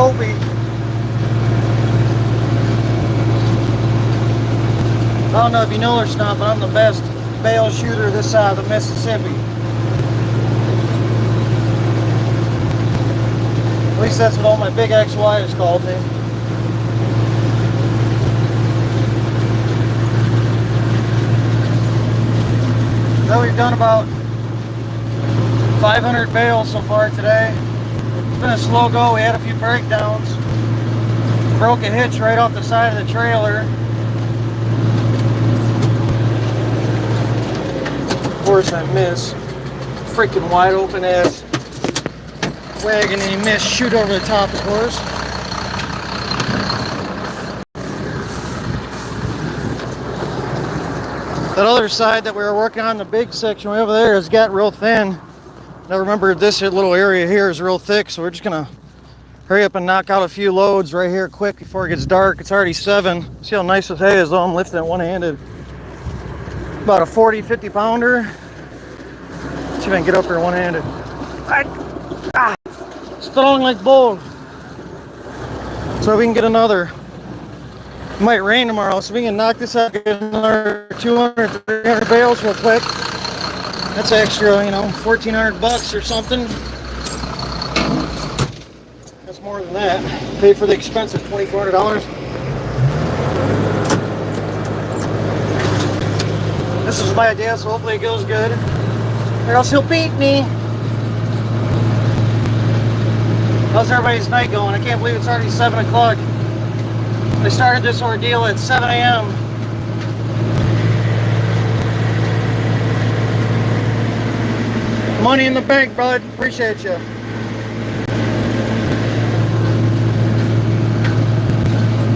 Opie. I don't know if you know or not, but I'm the best bale shooter this side of the Mississippi. At least that's what all my big ex-wives called me. So we've done about 500 bales so far today. It's been a slow go. We had a few breakdowns. Broke a hitch right off the side of the trailer. Of course I miss. Freaking wide open ass wagon, and he missed. Shoot over the top, of course. That other side that we were working on, the big section way over there, has got real thin. Now remember, this little area here is real thick, so we're just gonna hurry up and knock out a few loads right here quick before it gets dark. It's already 7. See how nice this hay is though? I'm lifting it one-handed. About a 40-50 pounder. See if I can get up here one-handed. Strong like bull. So we can get another. It might rain tomorrow, so we can knock this out, get another 200, 300 bales real quick. That's extra, you know, 1,400 bucks or something. That's more than that. Pay for the expense of $2,400. This is my idea, so hopefully it goes good. Or else he'll beat me. How's everybody's night going? I can't believe it's already 7 o'clock. I started this ordeal at 7 a.m. Money in the bank, bud. Appreciate you.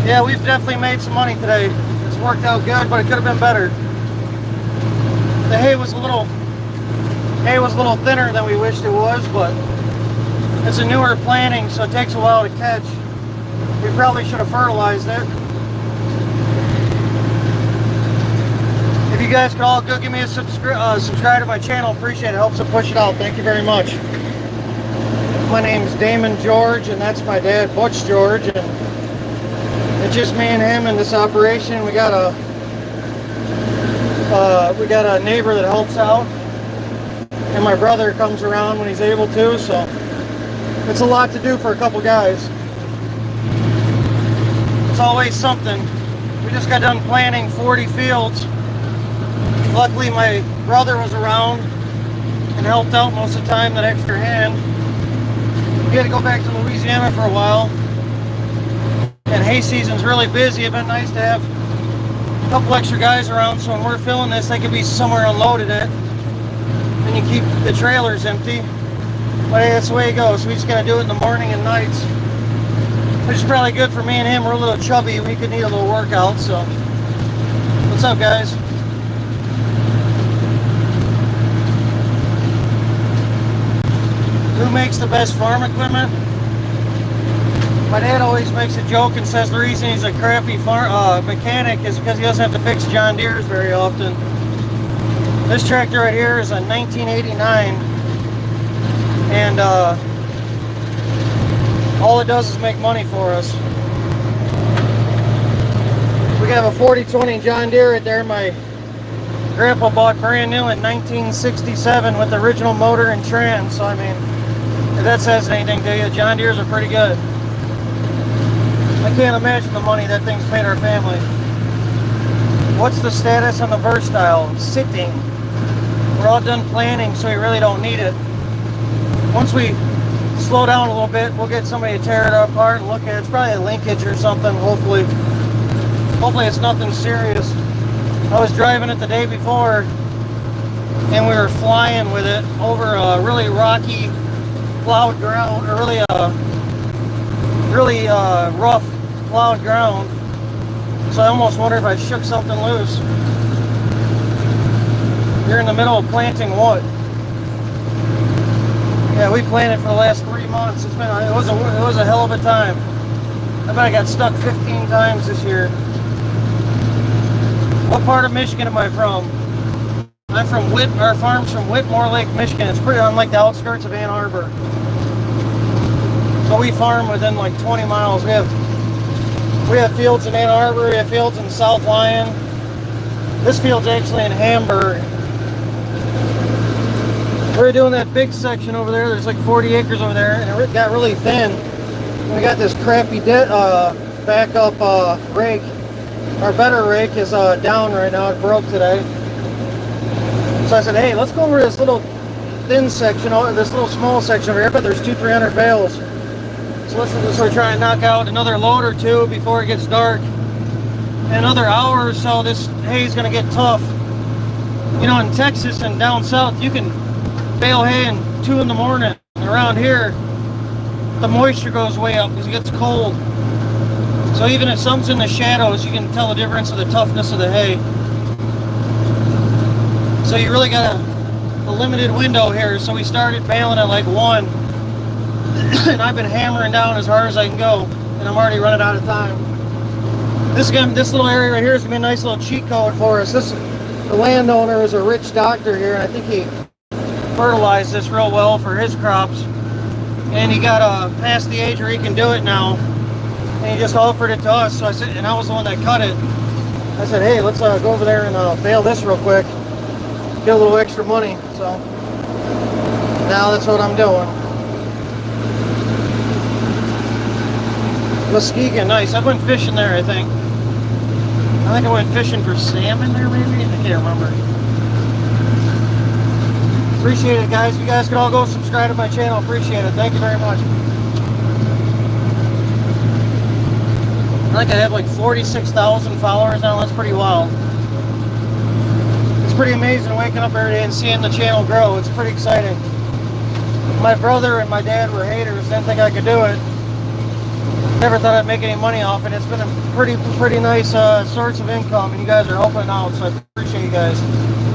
Yeah, we've definitely made some money today. It's worked out good, but it could have been better. The hay was a little thinner than we wished it was, but it's a newer planting, so it takes a while to catch. We probably should have fertilized it. If you guys could all go give me a subscribe to my channel, appreciate it. Helps to push it out. Thank you very much. My name's Damon George, and that's my dad, Butch George. And it's just me and him in this operation. We got a neighbor that helps out, and my brother comes around when he's able to. So it's a lot to do for a couple guys. It's always something. We just got done planting 40 fields. Luckily my brother was around and helped out most of the time, that extra hand. We had to go back to Louisiana for a while, and hay season's really busy. It'd been nice to have a couple extra guys around, so when we're filling this, they could be somewhere unloaded at, and you keep the trailers empty. But hey, that's the way it goes. We just gotta do it in the morning and nights, which is probably good for me and him. We're a little chubby. We could need a little workout. So what's up, guys? Who makes the best farm equipment? My dad always makes a joke and says the reason he's a crappy mechanic is because he doesn't have to fix John Deere's very often. This tractor right here is a 1989, and all it does is make money for us. We have a 4020 John Deere right there. My grandpa bought brand new in 1967 with the original motor and trans. So I mean, if that says anything to you, John Deere's are pretty good. I can't imagine the money that thing's paid our family. What's the status on the Versatile? Sitting. We're all done planning, so we really don't need it. Once we slow down a little bit, we'll get somebody to tear it apart and look at it. It's probably a linkage or something, hopefully. Hopefully it's nothing serious. I was driving it the day before, and we were flying with it over a really rocky plowed ground, or really rough plowed ground. So I almost wonder if I shook something loose. You're in the middle of planting what? Yeah, we planted for the last 3 months. It was a hell of a time. I bet I got stuck 15 times this year. What part of Michigan am I from? I'm from our farm's from Whitmore Lake, Michigan. It's pretty on like the outskirts of Ann Arbor. So we farm within like 20 miles. We have fields in Ann Arbor, we have fields in South Lyon. This field's actually in Hamburg. We're doing that big section over there. There's like 40 acres over there, and it got really thin. We got this crappy backup rake. Our better rake is down right now. It broke today. So I said, hey, let's go over this little thin section, this little small section over here. But there's 200-300 bales. So let's sort of try and knock out another load or two before it gets dark. In another hour or so, this hay is going to get tough. You know, in Texas and down south, you can bale hay in 2 in the morning. Around here, the moisture goes way up because it gets cold. So even if some's in the shadows, you can tell the difference of the toughness of the hay. So you really got a limited window here. So we started baling at like 1. And I've been hammering down as hard as I can go. And I'm already running out of time. This little area right here is going to be a nice little cheat code for us. The landowner is a rich doctor here, and I think he fertilized this real well for his crops. And he got past the age where he can do it now. And he just offered it to us. So I said, and I was the one that cut it. I said, hey, let's go over there and bale this real quick. Get a little extra money. So now that's what I'm doing. Muskegon, nice. I went fishing there, I think. I went fishing for salmon there, maybe? I can't remember. Appreciate it, guys. You guys can all go subscribe to my channel. Appreciate it. Thank you very much. I think I have like 46,000 followers now. That's pretty wild. It's pretty amazing waking up every day and seeing the channel grow. It's pretty exciting. My brother and my dad were haters. Didn't think I could do it. Never thought I'd make any money off it. It's been a pretty nice source of income, and you guys are helping out, so I appreciate you guys.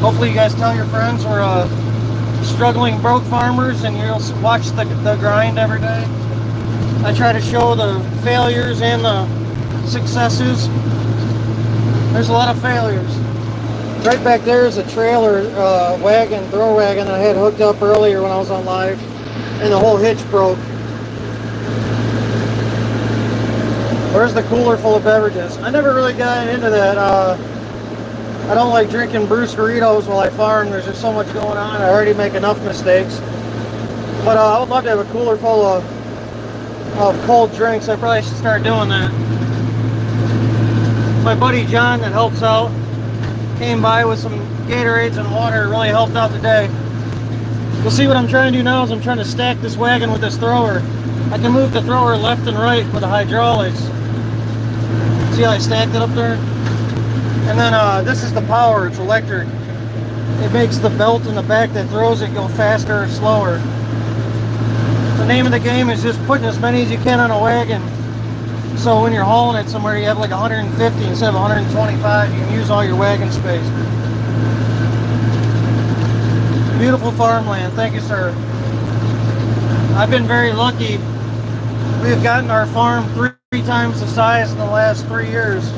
Hopefully you guys tell your friends we're struggling broke farmers, and you'll watch the grind every day. I try to show the failures and the successes. There's a lot of failures. Right back there is a trailer wagon, throw wagon that I had hooked up earlier when I was on live, and the whole hitch broke. Where's the cooler full of beverages? I never really got into that. I don't like drinking Bruce-Doritos while I farm. There's just so much going on. I already make enough mistakes. But I would love to have a cooler full of cold drinks. I probably should start doing that. My buddy John that helps out came by with some Gatorades and water. It really helped out today. You'll see what I'm trying to do now is I'm trying to stack this wagon with this thrower. I can move the thrower left and right with the hydraulics. See how I stacked it up there? And then this is the power, it's electric. It makes the belt in the back that throws it go faster or slower. The name of the game is just putting as many as you can on a wagon. So when you're hauling it somewhere, you have like 150 instead of 125. You can use all your wagon space. Beautiful farmland, thank you, sir. I've been very lucky. We've gotten our farm three times the size in the last 3 years.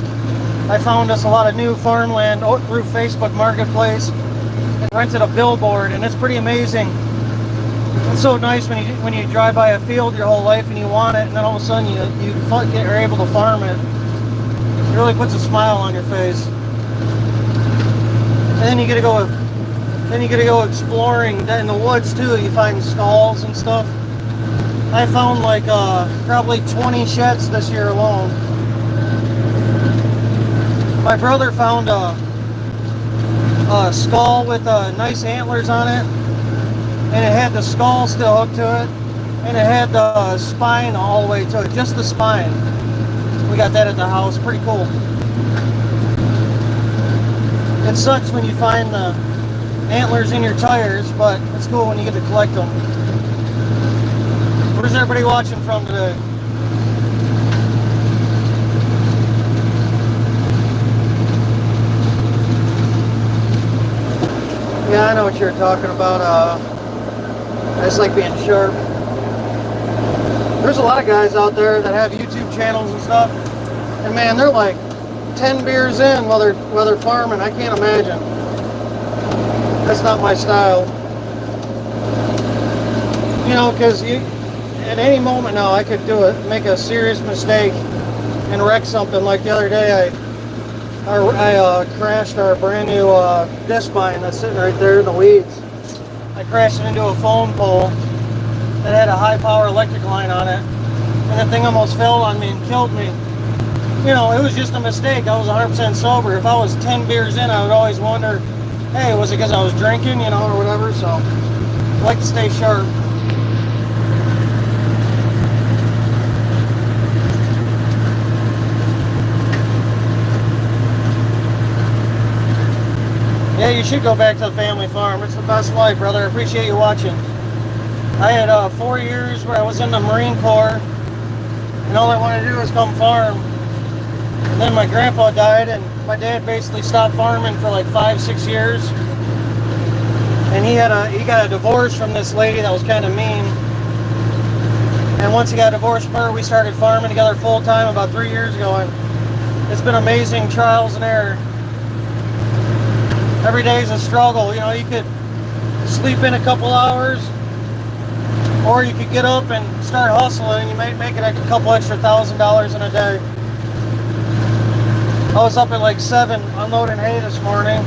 I found us a lot of new farmland through Facebook Marketplace and rented a billboard, and it's pretty amazing. It's so nice when you drive by a field your whole life and you want it, and then all of a sudden you're able to farm it. It really puts a smile on your face. And then you get to go exploring in the woods too. You find stalls and stuff. I found like probably 20 sheds this year alone. My brother found a skull with nice antlers on it, and it had the skull still hooked to it, and it had the spine all the way to it, just the spine. We got that at the house, pretty cool. It sucks when you find the antlers in your tires, but it's cool when you get to collect them. Where's everybody watching from today? Yeah, I know what you're talking about. I just like being sharp. There's a lot of guys out there that have YouTube channels and stuff, and man, they're like 10 beers in while they're farming. I can't imagine. That's not my style. You know, because at any moment now, I could make a serious mistake and wreck something. Like the other day, I crashed our brand new disc vine that's sitting right there in the weeds. I crashed it into a phone pole that had a high power electric line on it, and the thing almost fell on me and killed me. You know, it was just a mistake. I was 100% sober. If I was 10 beers in, I would always wonder, hey, was it because I was drinking, you know, or whatever? So I like to stay sharp. Yeah, you should go back to the family farm. It's the best life, brother. I appreciate you watching. I had 4 years where I was in the Marine Corps, and all I wanted to do was come farm. And then my grandpa died, and my dad basically stopped farming for like 5-6 years. And he got a divorce from this lady that was kind of mean. And once he got divorced from her, we started farming together full time about 3 years ago, and it's been amazing trials and error. Every day is a struggle. You know, you could sleep in a couple hours, or you could get up and start hustling, and you might make it like a couple extra $1,000 in a day. I was up at like 7 unloading hay this morning,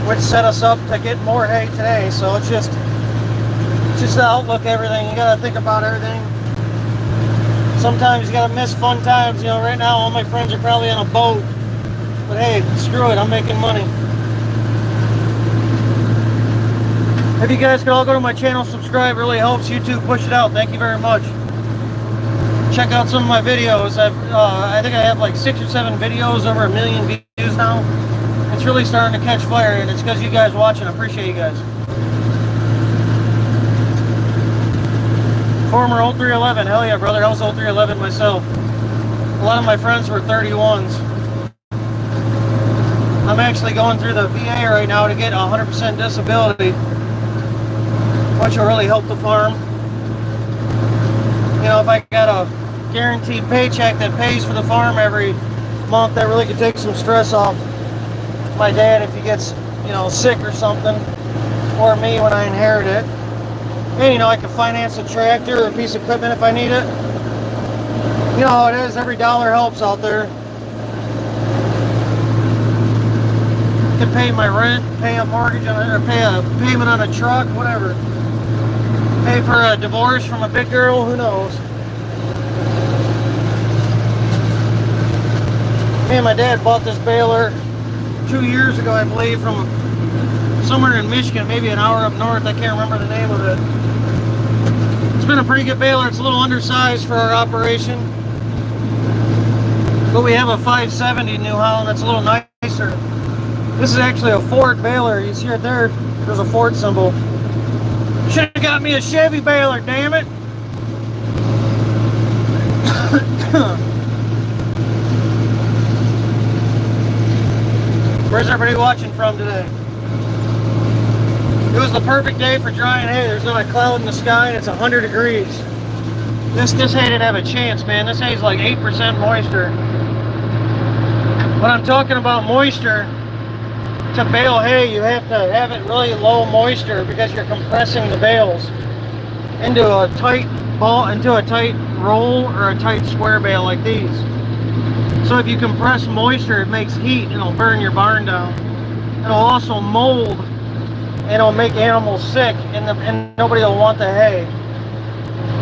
which set us up to get more hay today. So it's just the outlook, everything. You gotta think about everything. Sometimes you gotta miss fun times. You know, right now all my friends are probably on a boat, but hey, screw it, I'm making money. If you guys could all go to my channel, subscribe, really helps YouTube push it out. Thank you very much. Check out some of my videos. I think I have like 6 or 7 videos, over 1 million views now. It's really starting to catch fire, and it's because you guys watching. I appreciate you guys. Former 0311, hell yeah, brother. I was 0311 myself. A lot of my friends were 31s. I'm actually going through the VA right now to get 100% disability, which will really help the farm. You know, if I got a guaranteed paycheck that pays for the farm every month, that really could take some stress off my dad if he gets, you know, sick or something, or me when I inherit it. And, you know, I can finance a tractor or a piece of equipment if I need it. You know how it is, every dollar helps out there. I can pay my rent, pay a mortgage on it, or pay a payment on a truck, whatever. Pay for a divorce from a big girl, who knows? Me and my dad bought this baler 2 years ago, I believe, from somewhere in Michigan, maybe an hour up north. I can't remember the name of it. It's been a pretty good baler. It's a little undersized for our operation, but we have a 570 New Holland that's a little nicer. This is actually a Ford baler. You see right there, there's a Ford symbol. Should have got me a Chevy baler, damn it. Where's everybody watching from today? It was the perfect day for drying hay. There's not a cloud in the sky, and it's 100 degrees. This hay didn't have a chance, man. This hay is like 8% moisture. When I'm talking about moisture, to bale hay, you have to have it really low moisture because you're compressing the bales into a tight ball, into a tight roll or a tight square bale like these. So if you compress moisture, it makes heat and it'll burn your barn down. It'll also mold and it'll make animals sick, and nobody will want the hay.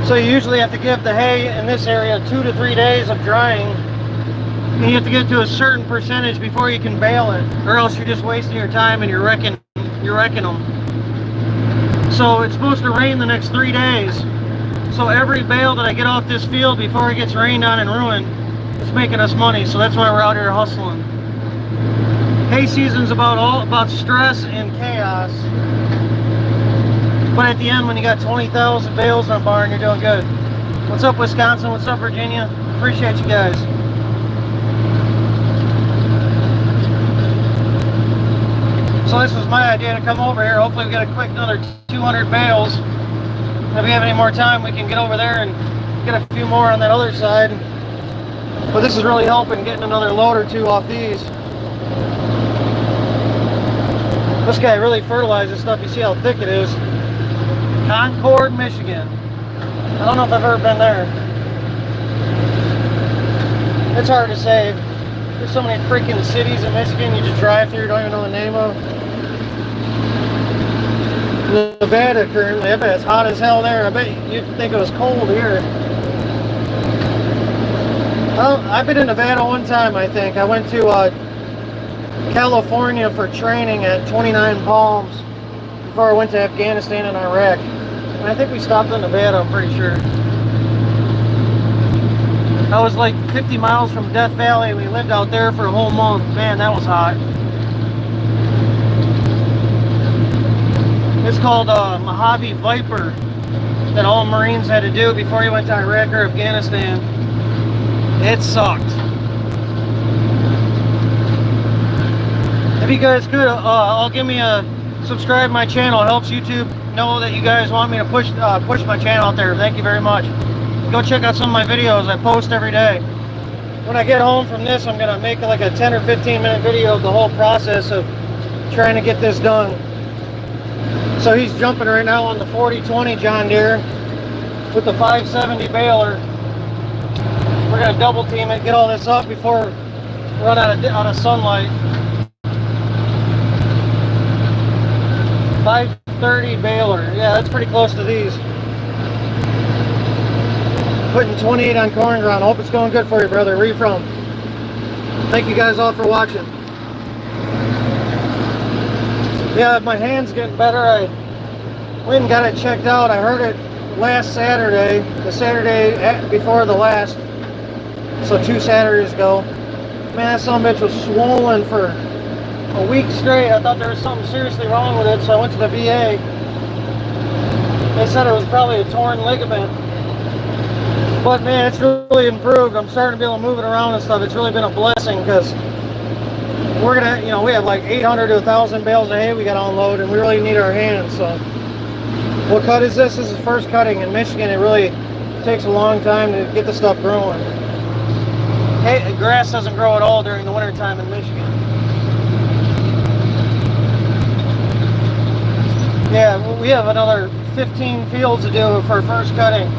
So you usually have to give the hay in this area 2 to 3 days of drying. And you have to get to a certain percentage before you can bale it, or else you're just wasting your time and you're wrecking them. So it's supposed to rain the next 3 days. So every bale that I get off this field before it gets rained on and ruined, it's making us money. So that's why we're out here hustling. Hay season's about stress and chaos. But at the end, when you got 20,000 bales in a barn, you're doing good. What's up, Wisconsin? What's up, Virginia? Appreciate you guys. So this was my idea to come over here. Hopefully we get a quick another 200 bales. If we have any more time, we can get over there and get a few more on that other side. But this is really helping getting another load or two off these. This guy really fertilizes stuff. You see how thick it is. Concord, Michigan. I don't know if I've ever been there. It's hard to say. There's so many freaking cities in Michigan you just drive through, don't even know the name of. Nevada currently, I bet it's hot as hell there. I bet you'd think it was cold here. Well, I've been in Nevada one time, I think. I went to California for training at 29 Palms before I went to Afghanistan and Iraq. And I think we stopped in Nevada, I'm pretty sure. I was like 50 miles from Death Valley. We lived out there for a whole month. Man, that was hot. It's called Mojave Viper that all Marines had to do before you went to Iraq or Afghanistan. It sucked. If you guys could, all give me a subscribe to my channel. It helps YouTube know that you guys want me to push my channel out there. Thank you very much. Go check out some of my videos. I post every day. When I get home from this, I'm gonna make like a 10 or 15 minute video of the whole process of trying to get this done. So he's jumping right now on the 4020 John Deere with the 570 baler. We're gonna double team it, get all this up before we run out of sunlight. 530 baler, yeah, that's pretty close to these. Putting 28 on corn ground. Hope it's going good for you, brother. Where you from? Thank you guys all for watching. Yeah, my hand's getting better. I went and got it checked out. I heard it last Saturday, the Saturday before the last, so 2 Saturdays ago. Man, that son of a bitch was swollen for a week straight. I thought there was something seriously wrong with it, so I went to the VA. They said it was probably a torn ligament. But man, it's really improved. I'm starting to be able to move it around and stuff. It's really been a blessing because we're gonna, we have like 800 to 1,000 bales of hay we got to unload, and we really need our hands. So, what cut is this? This is first cutting in Michigan. It really takes a long time to get the stuff growing. Hey, grass doesn't grow at all during the winter time in Michigan. Yeah, we have another 15 fields to do for first cutting.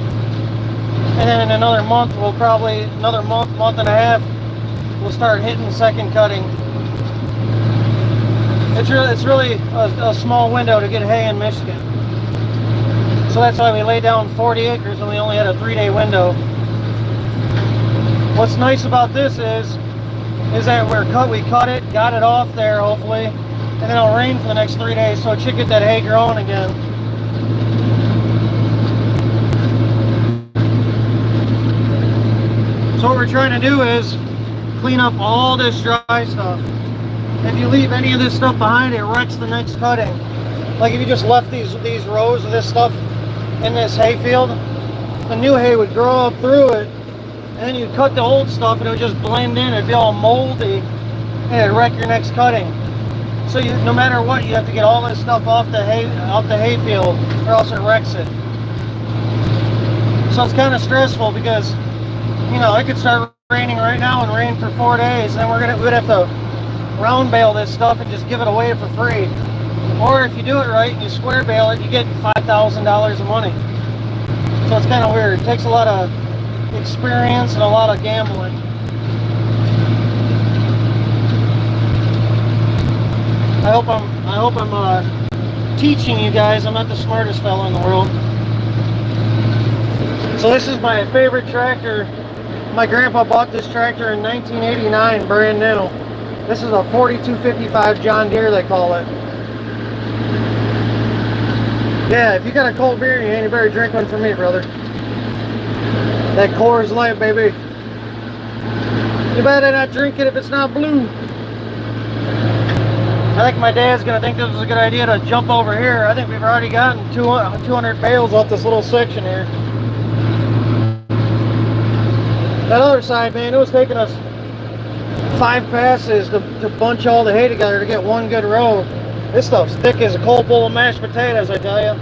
And then in another month, another month and a half, we'll start hitting second cutting. It's really a small window to get hay in Michigan. So that's why we laid down 40 acres and we only had a 3-day window. What's nice about this is that we cut it, got it off there hopefully, and then it'll rain for the next 3 days, so it should get that hay growing again. So what we're trying to do is clean up all this dry stuff. If you leave any of this stuff behind, it wrecks the next cutting. Like if you just left these rows of this stuff in this hay field, the new hay would grow up through it, and then you'd cut the old stuff and it would just blend in. It'd be all moldy, and it'd wreck your next cutting. So no matter what, you have to get all this stuff off the hay field, or else it wrecks it. So it's kind of stressful because it could start raining right now and rain for 4 days, and then we'd have to round bale this stuff and just give it away for free. Or if you do it right and you square bale it, you get $5,000 of money. So it's kind of weird. It takes a lot of experience and a lot of gambling. I hope I'm teaching you guys. I'm not the smartest fellow in the world. So this is my favorite tractor. My grandpa bought this tractor in 1989, brand new. This is a 4255 John Deere, they call it. Yeah, if you got a cold beer in your hand, you better drink one for me, brother. That Coors Light, baby. You better not drink it if it's not blue. I think my dad's gonna think this is a good idea to jump over here. I think we've already gotten 200 bales off this little section here. That other side, man, it was taking us 5 passes to bunch all the hay together to get one good row. This stuff's thick as a cold bowl of mashed potatoes, I tell you.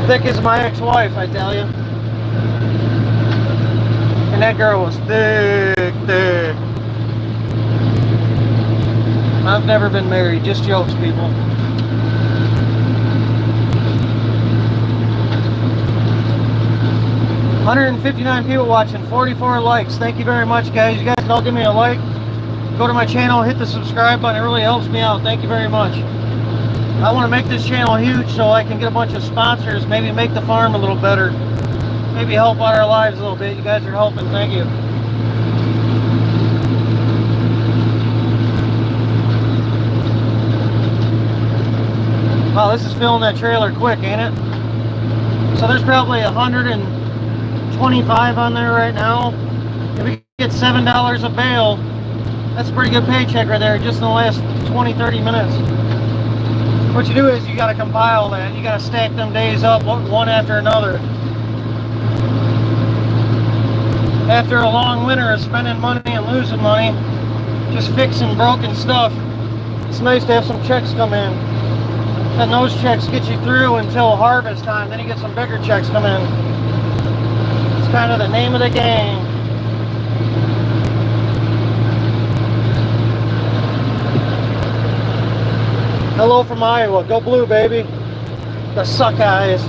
Thick as my ex-wife, I tell you. And that girl was thick, thick. I've never been married, just jokes, people. 159 people watching, 44 likes. Thank you very much, guys. You guys can all give me a like. Go to my channel, hit the subscribe button. It really helps me out. Thank you very much. I want to make this channel huge so I can get a bunch of sponsors, maybe make the farm a little better, maybe help out our lives a little bit. You guys are helping. Thank you. Wow, this is filling that trailer quick, ain't it? So there's probably 125 on there right now. If we get $7 a bale, that's a pretty good paycheck right there just in the last 20-30 minutes. What you do is you got to compile that. You got to stack them days up one after another. After a long winter of spending money and losing money, just fixing broken stuff, it's nice to have some checks come in. And those checks get you through until harvest time. Then you get some bigger checks come in. It's kind of the name of the game. Hello from Iowa. Go blue, baby. The suck eyes.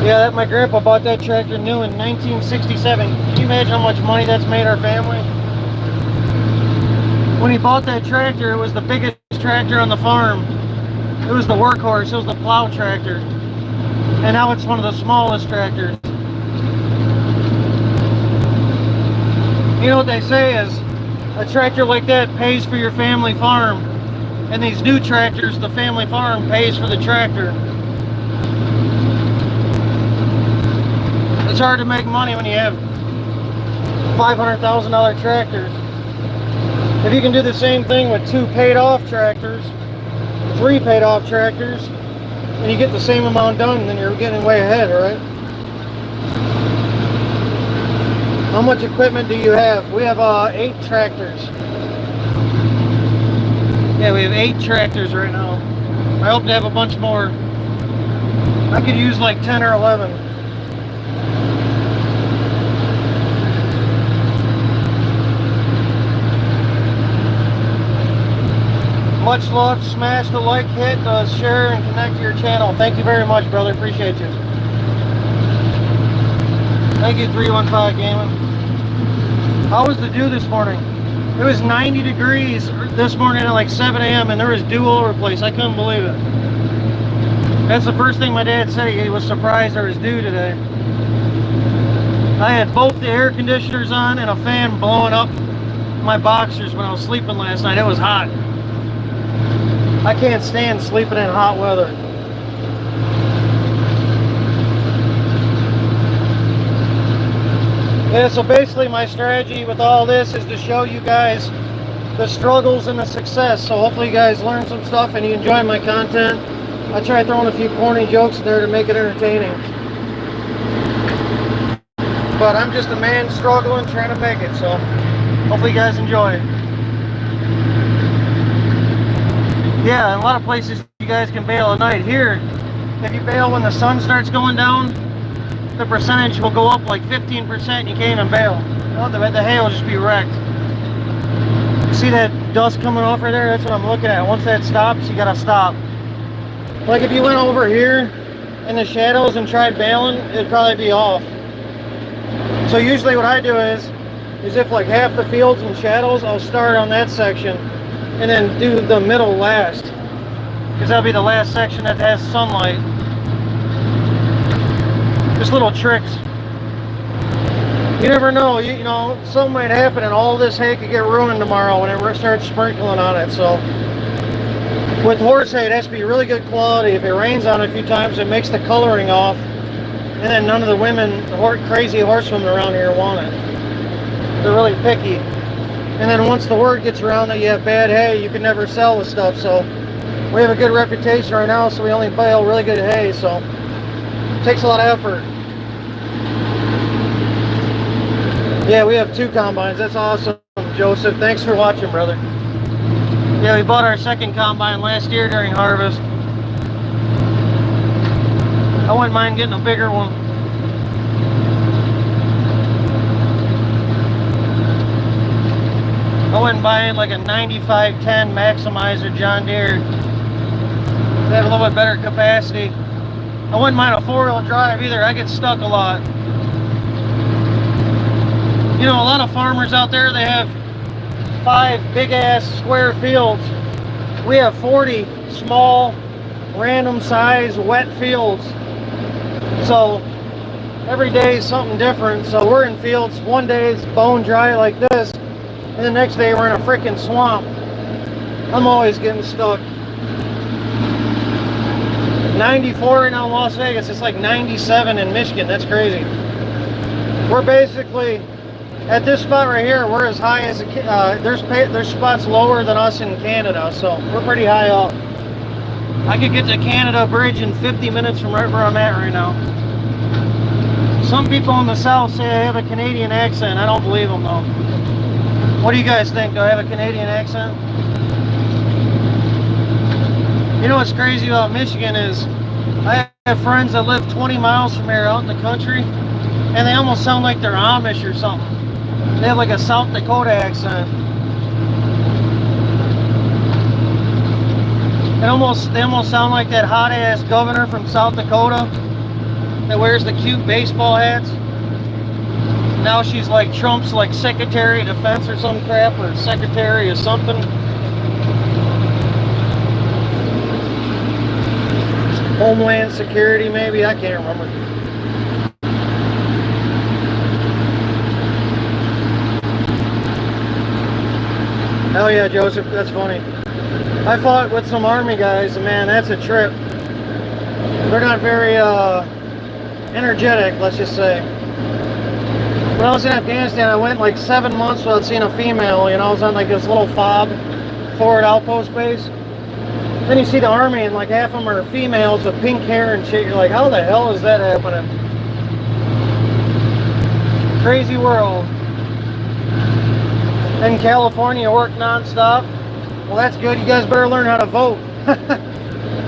Yeah, my grandpa bought that tractor new in 1967. Can you imagine how much money that's made our family? When he bought that tractor, it was the biggest tractor on the farm. It was the workhorse, it was the plow tractor. And now it's one of the smallest tractors. You know what they say is, a tractor like that pays for your family farm. And these new tractors, the family farm pays for the tractor. It's hard to make money when you have $500,000 tractors. If you can do the same thing with 2 paid off tractors, 3 paid off tractors, and you get the same amount done, then you're getting way ahead, right? How much equipment do you have? We have 8 tractors. Yeah, we have 8 tractors right now. I hope to have a bunch more. I could use like 10 or 11. Much love. Smash the like, hit, share, and connect to your channel. Thank you very much, brother. Appreciate you. Thank you, 315 Gaming. How was the dew this morning? It was 90 degrees this morning at like 7 a.m. and there was dew all over the place. I couldn't believe it. That's the first thing my dad said. He was surprised there was dew today. I had both the air conditioners on and a fan blowing up my boxers when I was sleeping last night. It was hot. I can't stand sleeping in hot weather. Yeah, so basically my strategy with all this is to show you guys the struggles and the success. So hopefully you guys learn some stuff and you enjoy my content. I try throwing a few corny jokes in there to make it entertaining. But I'm just a man struggling, trying to make it. So hopefully you guys enjoy. Yeah, in a lot of places you guys can bale at night. Here, if you bale when the sun starts going down, the percentage will go up like 15%. You can't even bale. Well, the hay will just be wrecked. You see that dust coming off right there? That's what I'm looking at. Once that stops, you gotta stop. Like if you went over here in the shadows and tried baling, it'd probably be off. So usually what I do is if like half the field's in shadows, I'll start on that section and then do the middle last, because that'll be the last section that has sunlight. Just little tricks. You never know, you know, something might happen and all this hay could get ruined tomorrow when it starts sprinkling on it. So with horse hay, it has to be really good quality. If it rains on it a few times, it makes the coloring off, and then none of the women, the crazy horsewomen around here want it. They're really picky. And then once the word gets around that you have bad hay, you can never sell the stuff. So we have a good reputation right now, so we only bale really good hay. So it takes a lot of effort. Yeah, we have 2 combines. That's awesome, Joseph. Thanks for watching, brother. Yeah, we bought our 2nd combine last year during harvest. I wouldn't mind getting a bigger one. I wouldn't buy like a 9510 Maximizer John Deere. They have a little bit better capacity. I wouldn't mind a four-wheel drive either. I get stuck a lot. You know, a lot of farmers out there, they have 5 big-ass square fields. We have 40 small, random size, wet fields. So every day is something different. So we're in fields, one day it's bone dry like this, and the next day we're in a freaking swamp. I'm always getting stuck. 94 right now in Las Vegas. It's like 97 in Michigan. That's crazy. We're basically at this spot right here. We're as high as there's spots lower than us in Canada, so we're pretty high up. I could get to Canada Bridge in 50 minutes from right where I'm at right now. Some people in the South say I have a Canadian accent. I don't believe them though. What do you guys think? Do I have a Canadian accent? You know what's crazy about Michigan is I have friends that live 20 miles from here out in the country, and they almost sound like they're Amish or something. They have like a South Dakota accent. They almost sound like that hot ass governor from South Dakota that wears the cute baseball hats. Now she's like Trump's like Secretary of Defense or some crap, or Secretary of something. Homeland Security maybe, I can't remember. Hell yeah, Joseph, that's funny. I fought with some Army guys, and man, that's a trip. They're not very energetic, let's just say. When I was in Afghanistan, I went like 7 months without seeing a female. You know, I was on like this little FOB, forward outpost base. Then you see the Army, and like half of them are females with pink hair and shit. You're like, how the hell is that happening? Crazy world. In California, work non-stop. Well, that's good. You guys better learn how to vote.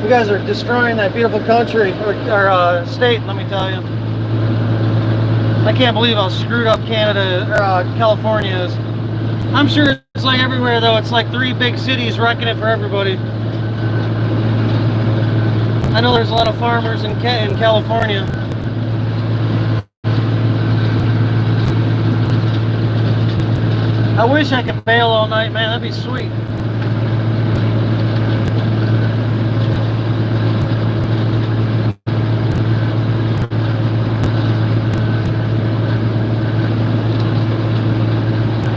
You guys are destroying that beautiful country, or state, let me tell you. I can't believe how screwed up Canada, or California is. I'm sure it's like everywhere though. It's like 3 big cities wrecking it for everybody. I know there's a lot of farmers in California. I wish I could bail all night, man. That'd be sweet.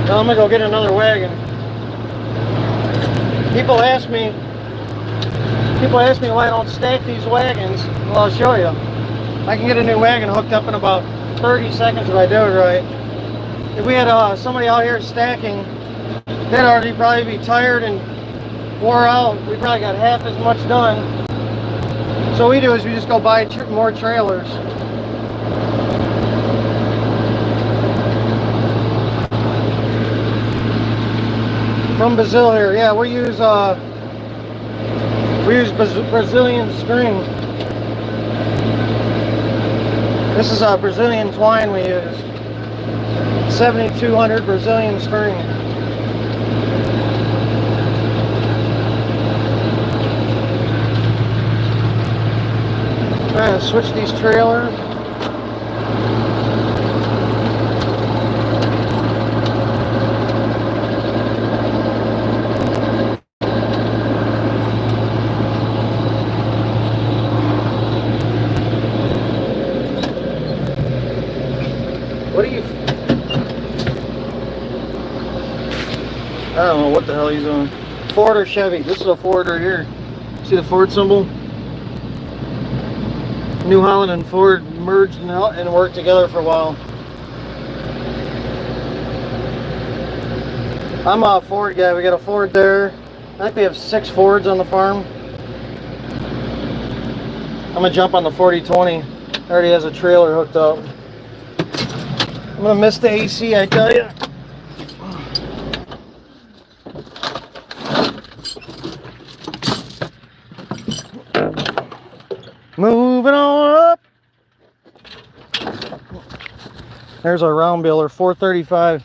Well, I'm gonna go get another wagon. People ask me why I don't stack these wagons. Well, I'll show you. I can get a new wagon hooked up in about 30 seconds if I do it right. If we had somebody out here stacking, they'd already probably be tired and wore out. We probably got half as much done. So what we do is we just go buy more trailers. From Brazil here, yeah, we use Brazilian string. This is a Brazilian twine we use. 7200 Brazilian string. I'm gonna switch these trailers. I don't know what the hell he's on. Ford or Chevy? This is a Ford right here. See the Ford symbol? New Holland and Ford merged and worked together for a while. I'm a Ford guy. We got a Ford there. I think we have 6 Fords on the farm. I'm gonna jump on the 4020. Already has a trailer hooked up. I'm gonna miss the AC, I tell you. Moving on up. There's our round baler, 435.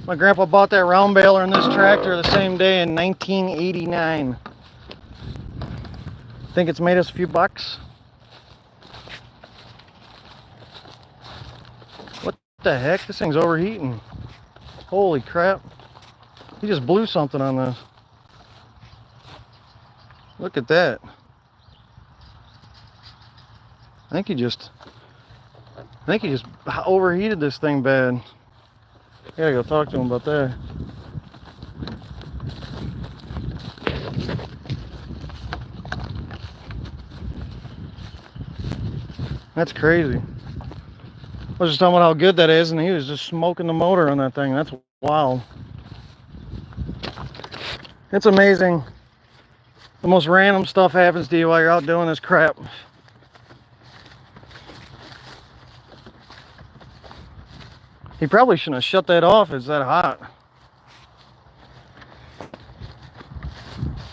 My grandpa bought that round baler and this tractor the same day in 1989. Think it's made us a few bucks. the heck? This thing's overheating. Holy crap. He just blew something on this. Look at that. I think he just overheated this thing bad. I gotta go talk to him about that. That's crazy. I was just talking about how good that is, and he was just smoking the motor on that thing. That's wild. It's amazing. The most random stuff happens to you while you're out doing this crap. He probably shouldn't have shut that off. It's that hot.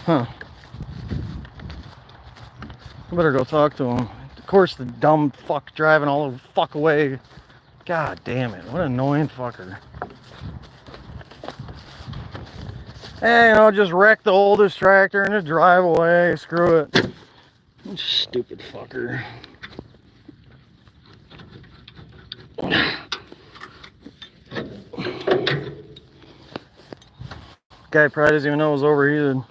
Huh. I better go talk to him. Of course, the dumb fuck driving all the fuck away. God damn it. What an annoying fucker. Hey, you know, just wreck the oldest tractor and just drive away. Screw it. Stupid fucker. Guy probably doesn't even know it was overheated.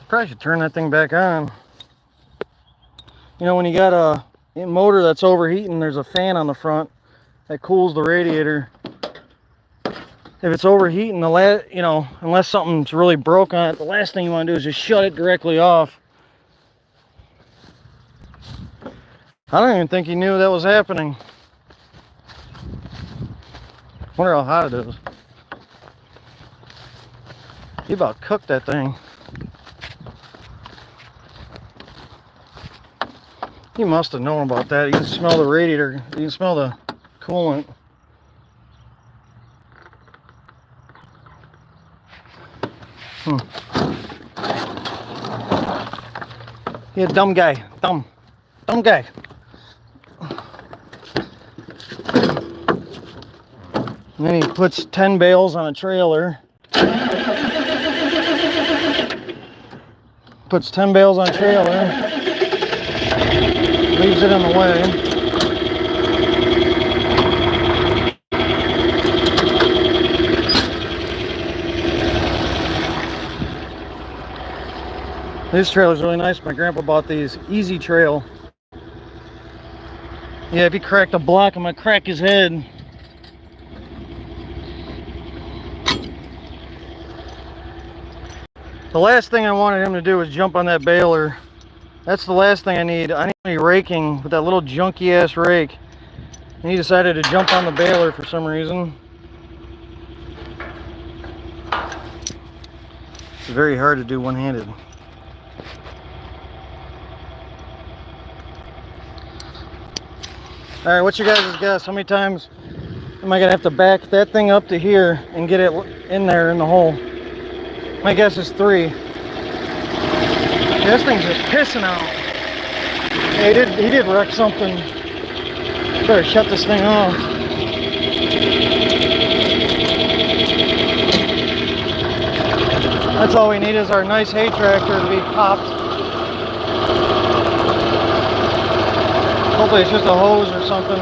Probably should turn that thing back on. You know, when you got a motor that's overheating, there's a fan on the front that cools the radiator. If it's overheating, you know, unless something's really broke on it, the last thing you want to do is just shut it directly off. I don't even think he knew that was happening. Wonder how hot it is. He about cooked that thing. He must have known about that. You can smell the radiator. You can smell the coolant. Yeah, dumb guy. Dumb guy. And then he puts 10 bales on a trailer. Puts 10 bales on a trailer. Leaves it in the way. This trailer's really nice. My grandpa bought these. Easy Trail. Yeah, if he cracked a block, I'm gonna crack his head. The last thing I wanted him to do was jump on that baler. That's the last thing I need. I need to be raking with that little junky ass rake. And he decided to jump on the baler for some reason. It's very hard to do one-handed. Alright, what's your guys' guess? How many times am I going to have to back that thing up to here and get it in there in the hole? My guess is 3. This thing's just pissing out. Yeah, he did wreck something. Better shut this thing off. That's all we need is our nice hay tractor to be popped. Hopefully it's just a hose or something.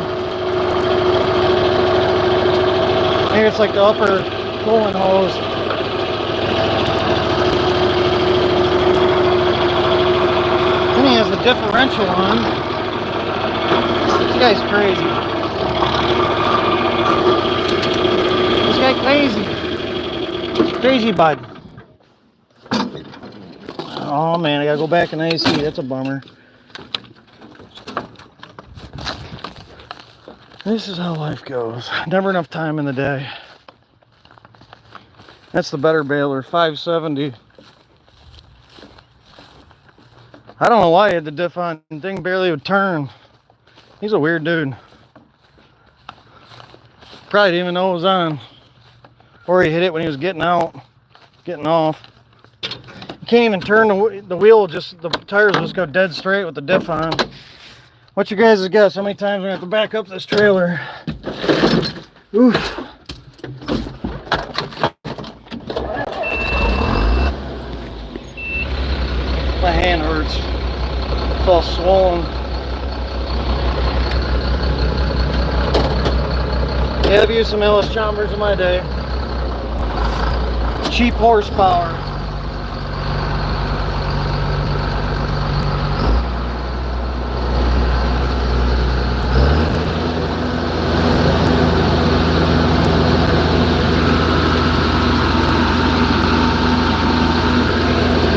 Maybe it's like the upper coolant hose. Then he has the differential on. This guy's crazy. This guy crazy. Crazy bud. Oh man, I gotta go back in the AC. That's a bummer. This is how life goes. Never enough time in the day. That's the better baler, 570. I don't know why he had the diff on. The thing barely would turn. He's a weird dude. Probably didn't even know it was on. Or he hit it when he was getting out, getting off. You can't even turn the wheel, just the tires just go dead straight with the diff on. What's your guys' guess? How many times we have to back up this trailer? Oof. My hand hurts. It's all swollen. Yeah, I've used some Ellis Chalmers in my day. Cheap horsepower.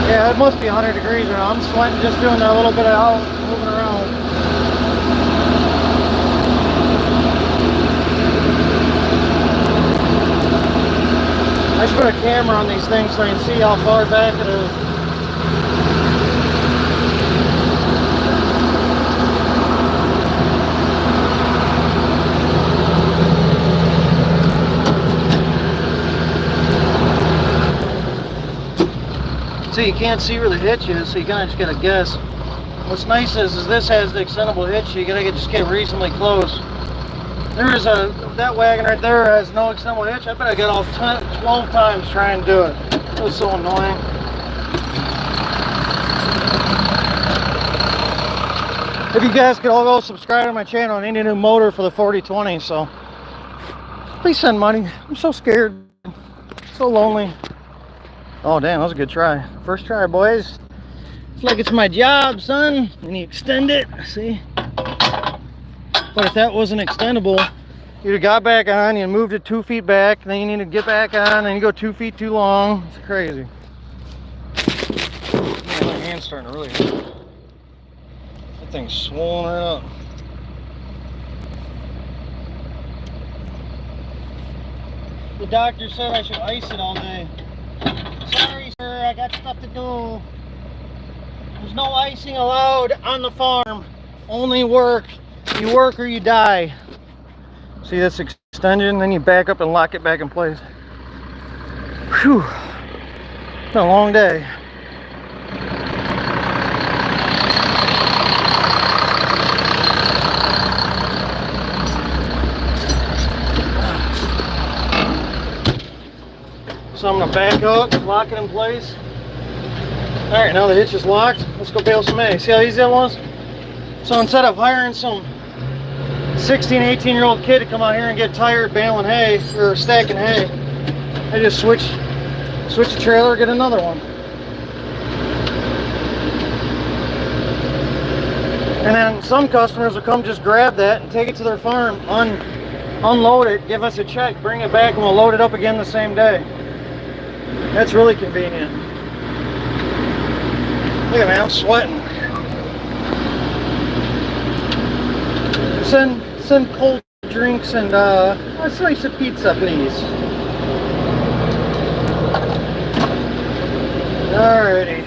Yeah, it must be 100 degrees right now. I'm sweating just doing that little bit of out, moving around. I should put a camera on these things so I can see how far back it is. So you can't see where the hitch is, so you kind of just gotta guess. What's nice is this has the extendable hitch, so you gotta just get reasonably close. That wagon right there has no extendable hitch. I bet I got off 12 times trying to do it. It was so annoying. If you guys could all go subscribe to my channel, I need a new motor for the 4020, so please send money. I'm so scared, so lonely. Oh damn, that was a good try. First try, boys. It's like it's my job, son. And you extend it, see? But if that wasn't extendable, you'd have got back on, you moved it 2 feet back, then you need to get back on, and you go 2 feet too long. It's crazy. Man, my hand's starting to really hurt. That thing's swollen right up. The doctor said I should ice it all day. Sorry, sir, I got stuff to do. There's no icing allowed on the farm. Only work. You work or you die. See this extension? Then you back up and lock it back in place. Whew. It's been a long day. So I'm going to back up, lock it in place. Alright, now the hitch is locked. Let's go bale some hay. See how easy that was? So instead of hiring some 16, 18-year-old kid to come out here and get tired baling hay or stacking hay, I just switch the trailer, get another one. And then some customers will come just grab that and take it to their farm, unload it, give us a check, bring it back, and we'll load it up again the same day. That's really convenient. Look at me, I'm sweating. Send cold drinks and a slice of pizza, please. Alrighty.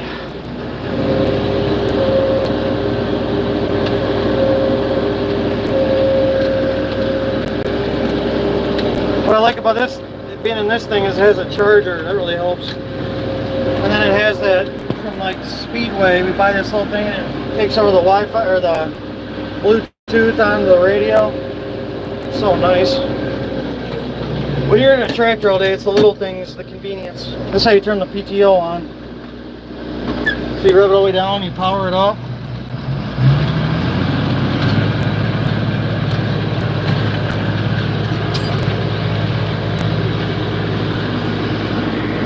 What I like about this, being in this thing, is it has a charger. That really helps. And then it has that from like Speedway. We buy this little thing and it takes over the Wi-Fi or the Bluetooth on the radio. So nice. When you're in a tractor all day, it's the little things, the convenience. This is how you turn the PTO on. So you rub it all the way down, you power it up.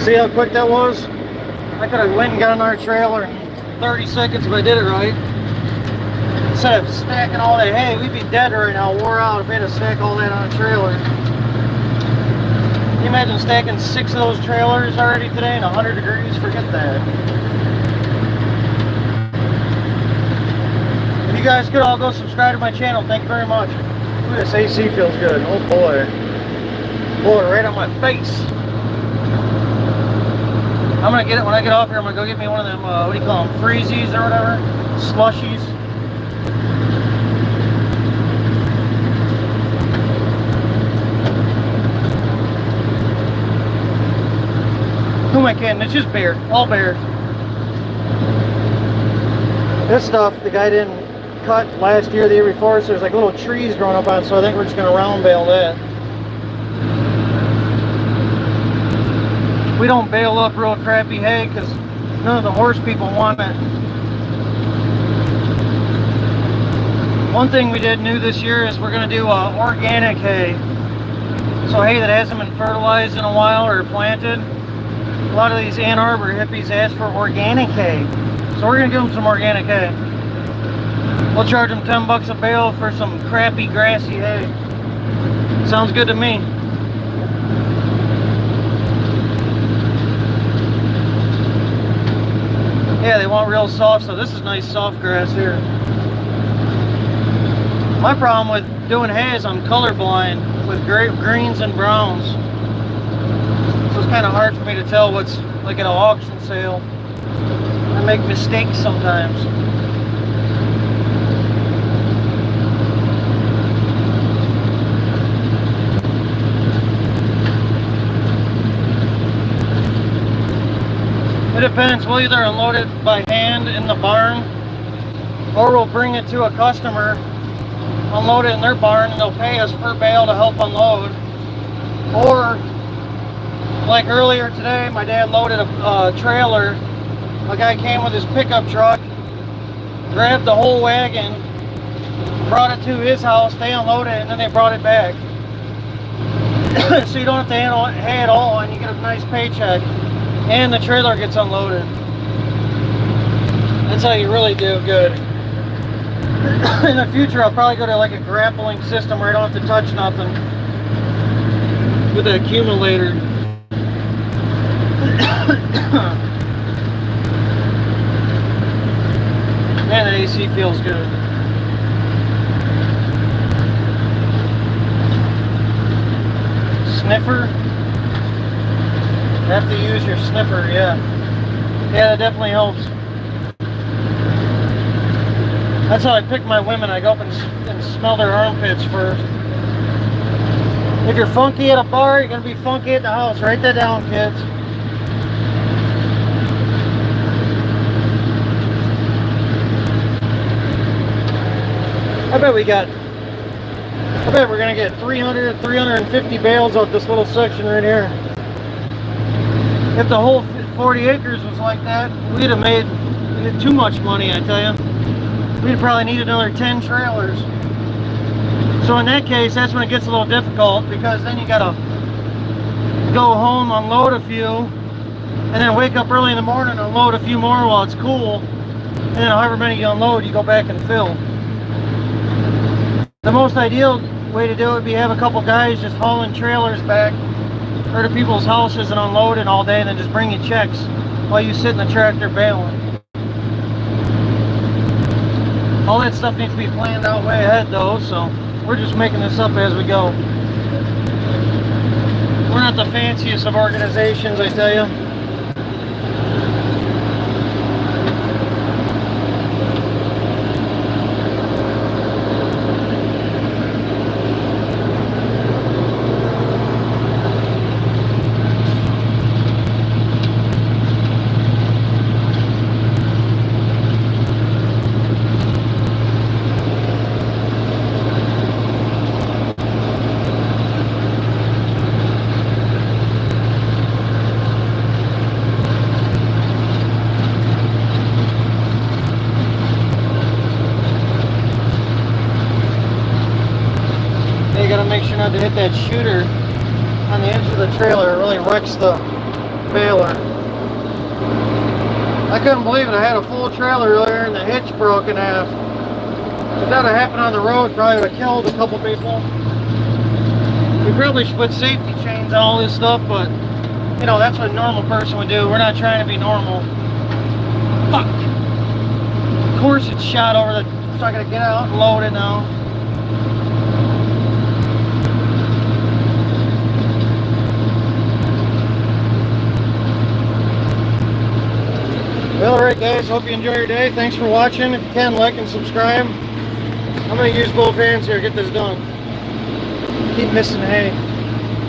See how quick that was? I could have went and got another trailer in 30 seconds if I did it right. Instead of stacking all that hay, we'd be dead right now, wore out if we had to stack all that on a trailer. Can you imagine stacking 6 of those trailers already today in 100 degrees? Forget that. If you guys could all go subscribe to my channel, thank you very much. Ooh, this AC feels good. Oh boy. Blow it right on my face. I'm gonna get it when I get off here. I'm gonna go get me one of them, what do you call them, freezies or whatever? Slushies. Who am I kidding? It's just beer, all beer. This stuff, the guy didn't cut last year, the year before, so there's like little trees growing up on it, so I think we're just gonna round bale that. We don't bale up real crappy hay because none of the horse people want it. One thing we did new this year is we're going to do organic hay. So hay that hasn't been fertilized in a while or planted. A lot of these Ann Arbor hippies ask for organic hay. So we're gonna give them some organic hay. We'll charge them 10 bucks a bale for some crappy grassy hay. Sounds good to me. Yeah, they want real soft, so this is nice soft grass here. My problem with doing hay is I'm colorblind with greens and browns. So it's kind of hard for me to tell what's like at an auction sale. I make mistakes sometimes. It depends. We'll either unload it by hand in the barn, or we'll bring it to a customer, unload it in their barn, and they'll pay us per bale to help unload. Or, like earlier today, my dad loaded a trailer. A guy came with his pickup truck, grabbed the whole wagon, brought it to his house, they unloaded it, and then they brought it back. So you don't have to handle hay at all, and you get a nice paycheck. And the trailer gets unloaded. That's how you really do good. In the future, I'll probably go to like a grappling system where I don't have to touch nothing with the accumulator. Man, the AC feels good. Sniffer? You have to use your sniffer, yeah. Yeah, that definitely helps. That's how I pick my women. I go up and smell their armpits first. If you're funky at a bar, you're going to be funky at the house. Write that down, kids. I bet we're going to get 300, 350 bales off this little section right here. If the whole 40 acres was like that, we'd have made too much money, I tell you. We'd probably need another 10 trailers. So in that case, that's when it gets a little difficult, because then you gotta go home, unload a few, and then wake up early in the morning and unload a few more while it's cool. And then however many you unload, you go back and fill. The most ideal way to do it would be have a couple guys just hauling trailers back or to people's houses and unload it all day, and then just bring you checks while you sit in the tractor baling. All that stuff needs to be planned out way ahead though, so we're just making this up as we go. We're not the fanciest of organizations, I tell you. You gotta make sure not to hit that shooter on the edge of the trailer. It really wrecks the baler. I couldn't believe it. I had a full trailer earlier and the hitch broke in half. If that had happened on the road, probably would have killed a couple people. We probably should put safety chains on all this stuff, but you know, that's what a normal person would do. We're not trying to be normal. Fuck. Of course it's shot over the... So I gotta get out and load it now. Well, alright guys, hope you enjoy your day. Thanks for watching. If you can, like and subscribe. I'm going to use both hands here to get this done. Keep missing hay.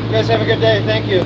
You guys have a good day. Thank you.